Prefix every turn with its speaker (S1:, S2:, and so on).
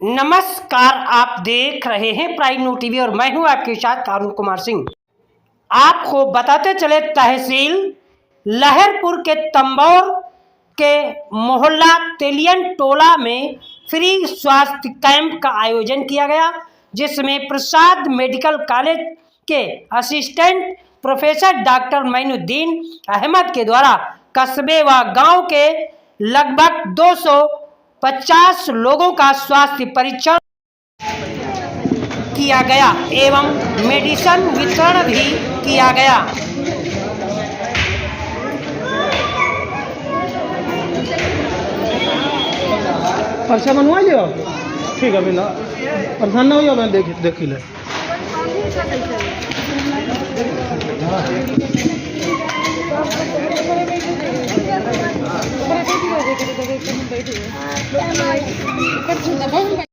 S1: नमस्कार, आप देख रहे हैं प्राइम न्यूज़ टीवी और मैं हूं आपके साथ अरुण कुमार सिंह। आपको बताते चले, तहसील लहरपुर के तंबौर के मोहल्ला तेलियन टोला में फ्री स्वास्थ्य कैंप का आयोजन किया गया, जिसमें प्रसाद मेडिकल कॉलेज के assistant professor doctor Moinuddin Ahmed के द्वारा कस्बे व गांव के लगभग 250 लोगों का स्वास्थ्य परीक्षण किया गया एवं मेडिसिन वितरण भी किया गया।
S2: पर्चा बनवा लियो, ठीक है बिना परेशान ना हो, मैं देख ले।